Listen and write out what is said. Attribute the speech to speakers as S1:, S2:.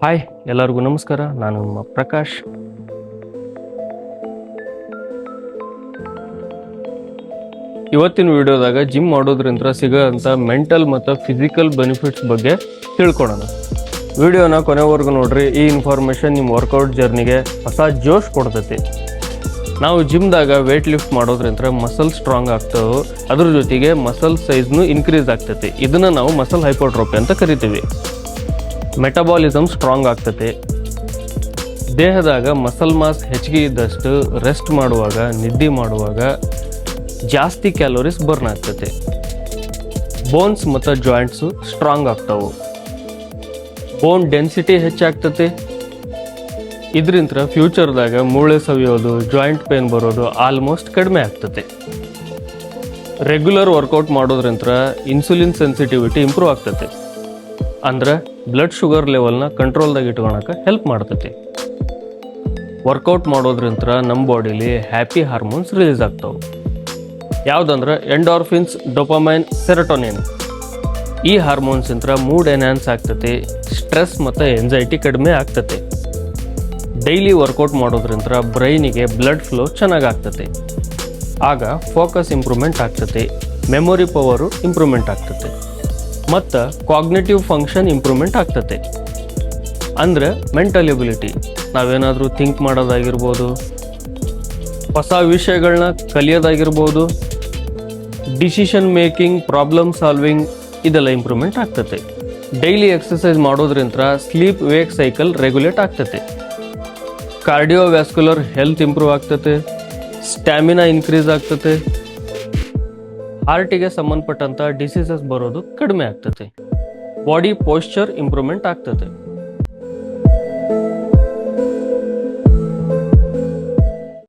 S1: Hi ಎಲ್ಲರಿಗೂ ನಮಸ್ಕಾರ. ನಾನು ನಿಮ್ಮ ಪ್ರಕಾಶ್. ಇವತ್ತಿನ ವಿಡಿಯೋದಾಗ ಜಿಮ್ ಮಾಡೋದ್ರಿಂದ ಸಿಗೋಂಥ ಮೆಂಟಲ್ ಮತ್ತು ಫಿಸಿಕಲ್ ಬೆನಿಫಿಟ್ಸ್ ಬಗ್ಗೆ ತಿಳ್ಕೊಳ್ಳೋಣ. ವಿಡಿಯೋನ ಕೊನೆವರೆಗೂ ನೋಡ್ರಿ. ಈ ಇನ್ಫಾರ್ಮೇಷನ್ ನಿಮ್ಮ ವರ್ಕೌಟ್ ಜರ್ನಿಗೆ ಹೊಸ ಜೋಶ್ ಕೊಡ್ತೈತಿ. ನಾವು ಜಿಮ್ದಾಗ ವೇಟ್ ಲಿಫ್ಟ್ ಮಾಡೋದ್ರಿಂದ ಮಸಲ್ ಸ್ಟ್ರಾಂಗ್ ಆಗ್ತಾವೆ, ಅದ್ರ ಜೊತೆಗೆ ಮಸಲ್ ಸೈಜ್ನು ಇನ್ಕ್ರೀಸ್ ಆಗ್ತೈತಿ. ಇದನ್ನು ನಾವು ಮಸಲ್ ಹೈಪರ್ಟ್ರೋಫಿ ಅಂತ ಕರಿತೀವಿ. ಮೆಟಬಾಲಿಸಮ್ ಸ್ಟ್ರಾಂಗ್ ಆಗ್ತೈತೆ. ದೇಹದಾಗ ಮಸಲ್ ಮಾಸ್ ಹೆಚ್ಚಿಗೆ ಇದ್ದಷ್ಟು ರೆಸ್ಟ್ ಮಾಡುವಾಗ, ನಿದ್ದೆ ಮಾಡುವಾಗ ಜಾಸ್ತಿ ಕ್ಯಾಲೋರೀಸ್ ಬರ್ನ್ ಆಗ್ತೈತೆ. ಬೋನ್ಸ್ ಮತ್ತು ಜಾಯಿಂಟ್ಸು ಸ್ಟ್ರಾಂಗ್ ಆಗ್ತಾವೆ. ಬೋನ್ ಡೆನ್ಸಿಟಿ ಹೆಚ್ಚಾಗ್ತೈತೆ. ಇದರಿಂದ ಫ್ಯೂಚರ್ದಾಗ ಮೂಳೆ ಸವಿಯೋದು, ಜಾಯಿಂಟ್ ಪೇನ್ ಬರೋದು ಆಲ್ಮೋಸ್ಟ್ ಕಡಿಮೆ ಆಗ್ತೈತೆ. ರೆಗ್ಯುಲರ್ ವರ್ಕೌಟ್ ಮಾಡೋದ್ರಿಂದ ಇನ್ಸುಲಿನ್ ಸೆನ್ಸಿಟಿವಿಟಿ ಇಂಪ್ರೂವ್ ಆಗ್ತೈತೆ. ಅಂದ್ರೆ ಬ್ಲಡ್ ಶುಗರ್ ಲೆವೆಲ್ನ ಕಂಟ್ರೋಲ್ದಾಗ ಇಟ್ಕೊಳಕ್ಕೆ ಹೆಲ್ಪ್ ಮಾಡ್ತೈತಿ. ವರ್ಕೌಟ್ ಮಾಡೋದ್ರಿಂದ ನಮ್ಮ ಬಾಡಿಲಿ ಹ್ಯಾಪಿ ಹಾರ್ಮೋನ್ಸ್ ರಿಲೀಸ್ ಆಗ್ತಾವೆ. ಯಾವುದಂದ್ರೆ ಎಂಡೋರ್ಫಿನ್ಸ್, ಡೋಪಮೈನ್, ಸೆರೋಟೋನಿನ್. ಈ ಹಾರ್ಮೋನ್ಸಿಂದ ಮೂಡ್ ಎನ್ಹ್ಯಾನ್ಸ್ ಆಗ್ತೈತಿ. ಸ್ಟ್ರೆಸ್ ಮತ್ತು ಎಂಜೈಟಿ ಕಡಿಮೆ ಆಗ್ತೈತಿ. ಡೈಲಿ ವರ್ಕೌಟ್ ಮಾಡೋದ್ರಿಂದ ಬ್ರೈನಿಗೆ ಬ್ಲಡ್ ಫ್ಲೋ ಚೆನ್ನಾಗಿ ಆಗ್ತೈತಿ. ಆಗ ಫೋಕಸ್ ಇಂಪ್ರೂವ್ಮೆಂಟ್ ಆಗ್ತೈತಿ, ಮೆಮೊರಿ ಪವರು ಇಂಪ್ರೂವ್ಮೆಂಟ್ ಆಗ್ತೈತಿ ಮತ್ತು ಕಾಗ್ನೇಟಿವ್ ಫಂಕ್ಷನ್ ಇಂಪ್ರೂವ್ಮೆಂಟ್ ಆಗ್ತೈತೆ. ಅಂದರೆ ಮೆಂಟಲ್ ಎಬಿಲಿಟಿ, ನಾವೇನಾದರೂ ಥಿಂಕ್ ಮಾಡೋದಾಗಿರ್ಬೋದು, ಹೊಸ ವಿಷಯಗಳನ್ನ ಕಲಿಯೋದಾಗಿರ್ಬೋದು, ಡಿಸಿಷನ್ ಮೇಕಿಂಗ್, ಪ್ರಾಬ್ಲಮ್ ಸಾಲ್ವಿಂಗ್, ಇದೆಲ್ಲ ಇಂಪ್ರೂವ್ಮೆಂಟ್ ಆಗ್ತೈತೆ. ಡೈಲಿ ಎಕ್ಸಸೈಸ್ ಮಾಡೋದ್ರಿಂದ ಸ್ಲೀಪ್ ವೇಕ್ ಸೈಕಲ್ ರೆಗ್ಯುಲೇಟ್ ಆಗ್ತೈತೆ. ಕಾರ್ಡಿಯೋವ್ಯಾಸ್ಕ್ಯುಲರ್ ಹೆಲ್ತ್ ಇಂಪ್ರೂವ್ ಆಗ್ತೈತೆ. ಸ್ಟ್ಯಾಮಿನಾ ಇನ್ಕ್ರೀಸ್ ಆಗ್ತೈತೆ. ಹಾರ್ಟಿಗೆ ಸಂಬಂಧಪಟ್ಟಂಥ ಡಿಸೀಸಸ್ ಬರೋದು ಕಡಿಮೆ ಆಗ್ತೈತೆ. ಬಾಡಿ ಪೋಶ್ಚರ್ ಇಂಪ್ರೂವ್ಮೆಂಟ್ ಆಗ್ತೈತೆ.